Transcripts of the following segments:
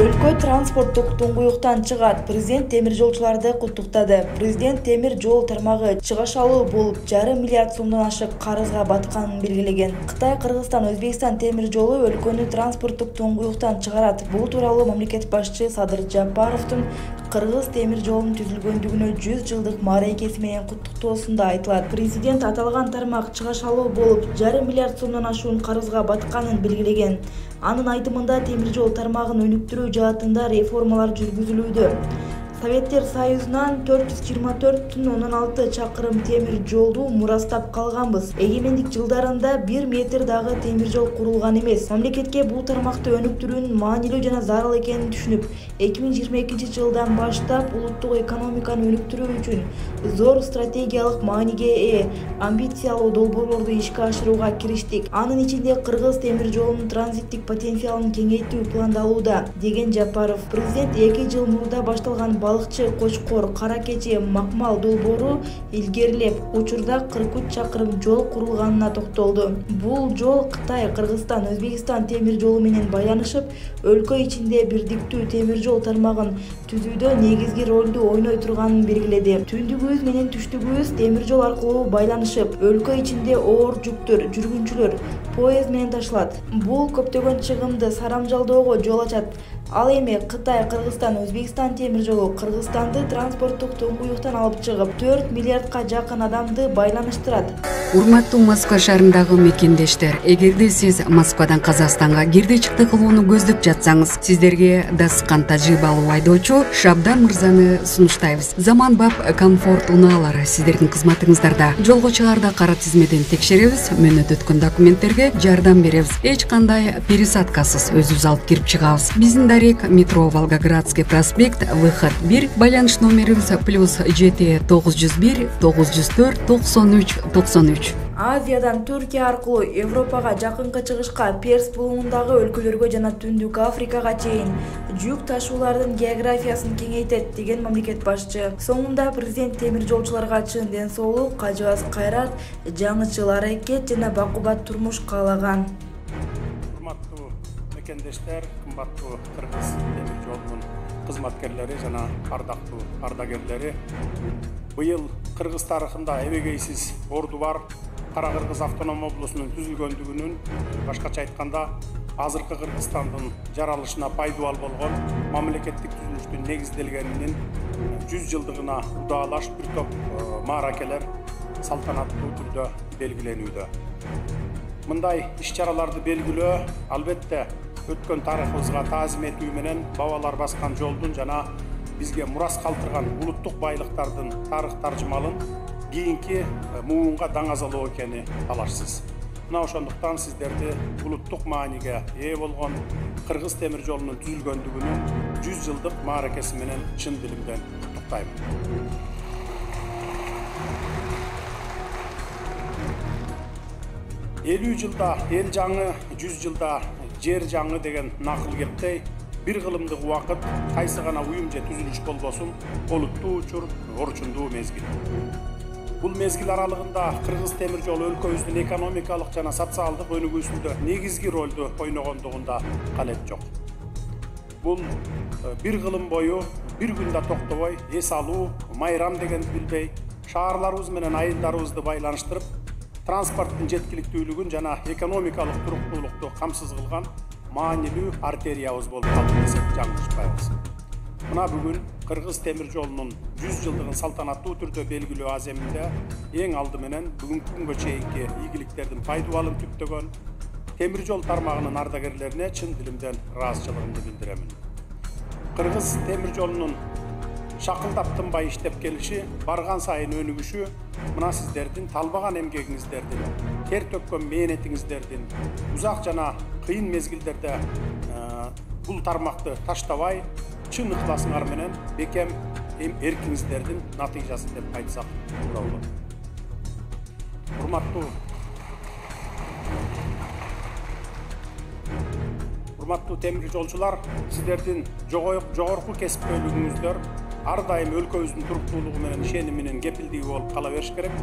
Өлкө транспорттук туңгуюктан чыгат. Президент темир жолчуларды куттуктады. Президент темир жол тармагы чыгашалуу болуп, жарым миллиард сомдон ашык карызга батканын белгилеген. Кытай, Кыргызстан, Өзбекстан темир жолу өлкөнү транспорттук туңгуюктан чыгарат. Бул тууралуу мамлекет башчы Садыр Жапаровдун Кыргыз темир жолунун түзүлгөндүгүнө 100 жылдык мааракеси менен куттуктоосунда айтылат. Президент аталган тармак чыгашалуу болуп, жарым миллиард сомдон ашуун карызга батканын белгилеген. Анын айтымында темир жол тармагын өнүктүрүү жаатында реформалар жүргүзүлүүдө. Советтер Союзунан 424,16 чакырым темир жолду мурастап калганбыз. Эгемендик жылдарында 1 метр дагы темир жол курулган эмес. Мамлекетке бул тармакты өнүктүрүүнүн маанилүү жана зарыл экенин түшүнүп, 2022 жылдан баштап улуттук экономиканы өнүктүрүү үчүн зор стратегиялык мааниге ээ амбициялуу долбоорлорду ишке ашырууга кириштик. Анын ичинде Кыргыз темир жолунун транзиттик потенциалын кеңейтүү пландалууда, деген Жапаров. Президент 2 жыл мурда башталган балыкчы, Кочкор, Кара Кечи, Макмал долбоору илгерилеп, учурда 43 чакырым жол курулганына токтолду. Бул жол Кытай, Кыргызстан, Өзбекстан темир жолу менен байланышып, өлкө ичинде бирдиктүү темир жол тармагын түзүүдө негизги ролду ойной турганын белгиледи. Түндүгүбүз менен түштүгүбүз темир жол аркылуу байланышып, өлкө ичинде оор жүктөр, жүргүнчүлөр поезд менен ташылат. Бул көптөгөн чыгымды сарамжалоого жол ачат. Ал эми Кытай, Кыргызстан, Өзбекстан темир жолу Кыргызстанды транспорттук туңгуюктан алып чыгып, 4 миллиардка жакын адамды байланыштырат. Урматтуу Москва шаарындагы мекендештер, эгерде сиз Москвадан Казакстанга кирди-чыкты кылууну көздөп жатсаңыз, сиздерге дасыккан тажрыйбалуу айдоочу Шабдан мырзаны сунуштайбыз. Заманбап комфорт унаалары сиздердин кызматыңыздарда. Жолго чыгаарда кара тизмеден текшеребиз, мөөнөт өткөн документтерге жардам беребиз. Эч кандай пересадкасыз өзүбүз алып кирип чыгабыз. Биздин Дарек, метро Волгоградский проспект, выход 1, байланыш номерибиз +7 901 904 93 93. Азиядан Түркия аркылуу Европага жакынкы чыгышка, Перс булуңундагы өлкөлөргө жана Түндүк Африкага чейин жүк ташуулардын географиясын кеңейтет, деген мамлекет башчы. Соңунда президент темир жолчуларга чын ден соолук, кажыбас кайрат, жаңычыл аракет жана бакубат турмуш каалаган. Урматтуу мекендештер, кымбаттуу Кыргыз темир жолунун кызматкерлери жана ардактуу ардагерлери, быйыл Кыргыз тарыхында эбегейсиз орду бар Кара Кыргыз автоном облусунун түзүлгөндүгүнүн, башкача айтканда, азыркы Кыргызстандын жаралышына пайдубал болгон мамлекеттик түзүлүштүн негизделгенинин 100 жылдыгына удаалаш бир топ мааракелер салтанаттуу түрдө белгиленүүдө. Мындай иш-чараларды белгилөө албетте өткөн тарыхыбызга таазим этүү менен бабалар баскан жолдун жана бизге мурас калтырган улуттук байлыктардын тарых таржымалын кийинки муунга даңазалоо экени талашсыз. Мына ошондуктан сиздерди улуттук мааниге ээ болгон Кыргыз темир жолунун түзүлгөндүгүнүн 100 жылдык мааракеси менен чын дилимден куттуктайм. 50 жылда эл жаңы, 100 жылда жер жаңы деген накыл кептей, бир кылымдык убакыт кайсы гана уюм же түзүлүш болбосун, олуттуу учур, орчундуу мезгил. Бул мезгил аралыгында Кыргыз темир жолу өлкөбүздүн экономикалык жана социалдык өнүгүүсүндө негизги ролду ойногондугунда калеп жок. Бул бир кылым бою бир күндө токтобой эс алуу, майрам дегенди билбей, шаарларыбыз менен айылдарыбызды байланыштырып, транспорттун жеткиликтүүлүгүн жана экономикалык туруктуулукту камсыз кылган маанилүү артериябыз болуп калды десек жаңылышпайбыз. Мына бүгүн Кыргыз темир жолунун 100 жылдыгын салтанаттуу түрдө белгилөө аземинде эң алды менен бүгүнкү күнгө чейинки ийгиликтердин пайдубалын түптөгөн темир жол тармагынын ардагерлерине чын дилимден ыраазычылыгымды билдиремин. Кыргыз темир жолунун шакылдап тынбай иштеп келиши, барган сайын өнүгүшү мына сиздердин талбаган эмгегиңиздердин, тер төккөн мээнетиңиздердин, узак жана кыйын мезгилдерде бул тармакты таштабай, чын ыкласыңар менен бекем эркиңиздердин натыйжасы деп айтсак туура болот. Урматтуу темир жолчулар, сиздердин жогорку кесипкөйлүгүңүздөр ар дайым өлкөбүздүн туруктуулугу менен ишениминин кепилдиги болуп кала бериш керек.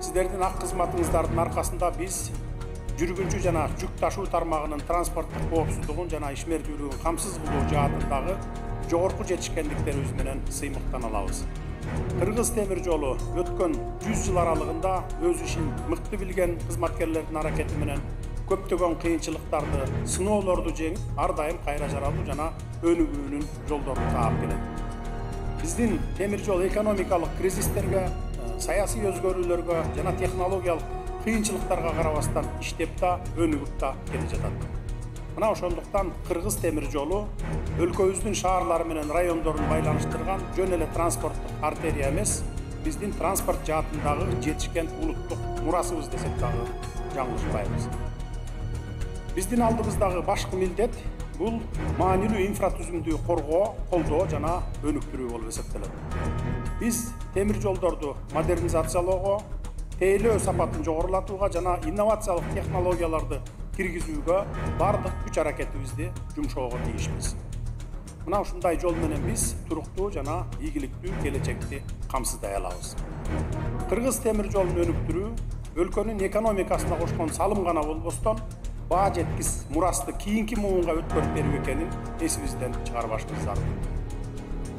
Сиздердин ак кызматыңыздардын аркасында биз жүргүнчү жана жүк ташуу тармагынын транспорттук коопсуздугун жана ишмердүүлүгүн камсыз кылуу жаатындагы жогорку жетишкендиктерибиз менен сыймыктан алабыз. Кыргыз темир жолу өткөн 100 жыл аралыгында өз ишин мыкты билген кызматкерлердин аракети менен көптөгөн кыйынчылыктарды, сыноолорду жеңип, ар дайым кайра жаралуу жана өнүгүүнүн жолдорун таап келет. Биздин темир жол экономикалык кризистерге, саясий өзгөрүүлөргө жана технологиялык кыйынчылыктарга карабастан иштеп да, өнүгүп да келе жатат. Мына ошондуктан Кыргыз темир жолу өлкөбүздүн шаарлары менен райондорун байланыштырган жөн эле транспорттук артерия эмес, биздин транспорт жаатындагы жетишкен улуттук мурасыбыз десек дагы жаңылышпайбыз. Биздин алдыбыздагы башкы милдет бул маанилүү инфратүзүмдү коргоо, колдоо жана өнүктүрүү болуп эсептелет. Биз темир жолдорду модернизациялоого, тейлөө сапатын жогорулатууга жана инновациялык технологияларды киргизүүгө бардык күч аракетибизди жумшоого тийишпиз. Мына ушундай жол менен биз туруктуу жана ийгиликтүү келечекти камсыздай алабыз. Кыргыз темир жолун өнүктүрүү өлкөнүн экономикасына кошкон салым гана болбостон, баа жеткис мурасты кийинки муунга өткөрүп берүү экенин эсибизден чыгарбашыбыз зарыл.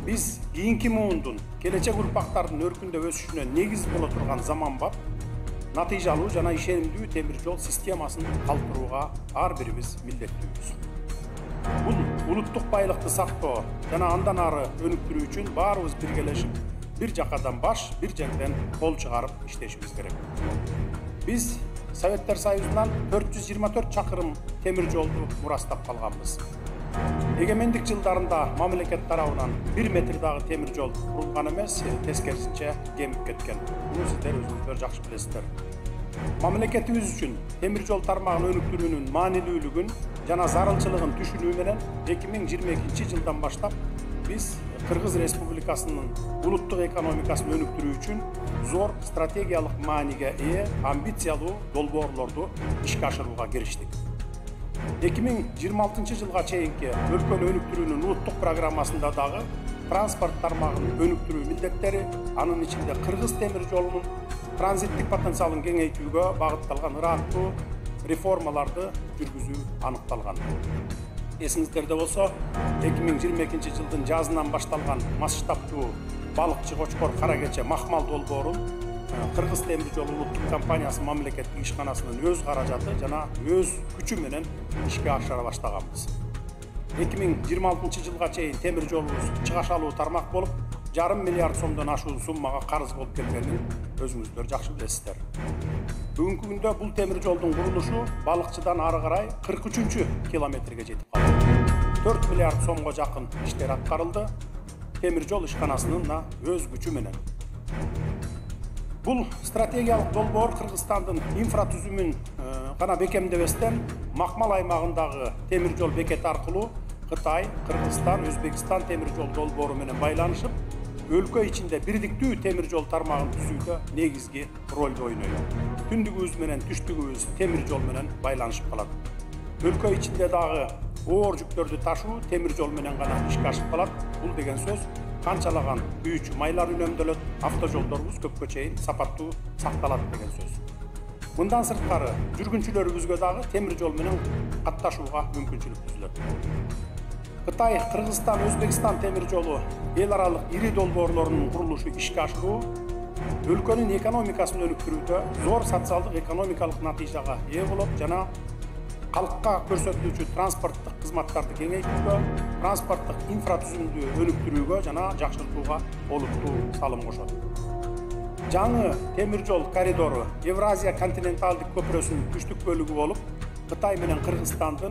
Биз кийинки муундун, келечек урпактардын өркүндөп өсүшүнө негиз боло турган заманбап, натыйжалуу жана ишенимдүү темир жол системасын калтырууга ар бирибиз милдеттүүбүз. Бул улуттук байлыкты сактоо жана андан ары өнүктүрүү үчүн баарыбыз биргелешип, бир жакадан баш, бир жеңден кол чыгарып иштешибиз керек. Биз Советтер Союзунан 424 чакырым темир жолду мурастап калганбыз. Эгемендик жылдарында мамлекет тарабынан 1 метр дагы темир жол курулган эмес, тескерисинче кемип кеткен. Буну сиздер өзүңүздөр жакшы билесиздер. Мамлекетибиз үчүн темир жол тармагын өнүктүрүүнүн маанилүүлүгүн жана зарылчылыгын түшүнүү менен 2022 жылдан баштап биз Кыргыз Республикасынын улуттук экономикасын өнүктүрүү үчүн зор стратегиялык мааниге ээ амбициялуу долбоорлорду ишке ашырууга кириштик. 2026 жылга чейинки өлкөнү өнүктүрүүнүн улуттук программасында дагы транспорт тармагын өнүктүрүү милдеттери, анын ичинде Кыргыз темир жолунун транзиттик потенциалын кеңейтүүгө багытталган ыраттуу реформаларды жүргүзүү аныкталган. Эсиңиздерде болсо, 2022 жылдын жазынан башталган масштабтуу балыкчы Кочкор кара кече махмал долбоорун Кыргыз темир жолу улуттук компаниясы мамлекеттик ишканасынын өз каражаты жана өз күчү менен ишке ашыра баштаганбыз. 2026 жылга чейин темир жолубуз чыгашалуу тармак болуп, 1,5 миллиард сомдон ашуун суммага карыз болуп келгенин өзүңүздөр жакшы билесиздер. Бүгүнкү күндө бул темир жолдун курулушу балыкчыдан ары карай 43 километрге жетип калды. 4 миллиард сомго жакын иштер аткарылды. Темир жол ишканасынын өз күчү менен. Бул стратегиялык долбоор Кыргызстандын инфратүзүмүн гана бекемдебестен, Макмал аймагындагы темир жол бекети аркылуу Кытай, Кыргызстан, Өзбекстан темир жол долбоору менен байланышып, өлкө ичинде бирдиктүү темир жол тармагын түзүүдө негизги ролду ойнойт. Түндүгүбүз менен түштүгүбүз темир жол менен байланышып калат. Өлкө ичинде дагы оор жүктөрдү ташуу темир жол менен гана ишке ашып калат. Бул деген сөз канчалаган күйүүчү майлар үнөмдөлөт, автожолдорубуз көпкө чейин сапаттуу сакталат деген сөз. Мындан сырткары жүргүнчүлөрүбүзгө дагы темир жол менен катташууга мүмкүнчүлүк түзүлөт. Кытай, Кыргызстан, Өзбекстан темир жолу эл аралык ири долбоорлорунун курулушу ишке ашыруу өлкөнүн экономикасын өнүктүрүүдө зор социалдык экономикалык натыйжага ээ болот жана калкка көрсөтүлүүчү транспорттук кызматтарды кеңейтүүгө, транспорттук инфратүзүмдү өнүктүрүүгө жана жакшыртууга олуттуу салым кошот. Жаңы темир жол коридору Евразия континенталдык көпүрөсүнүн түштүк бөлүгү болуп, Кытай менен Кыргызстандын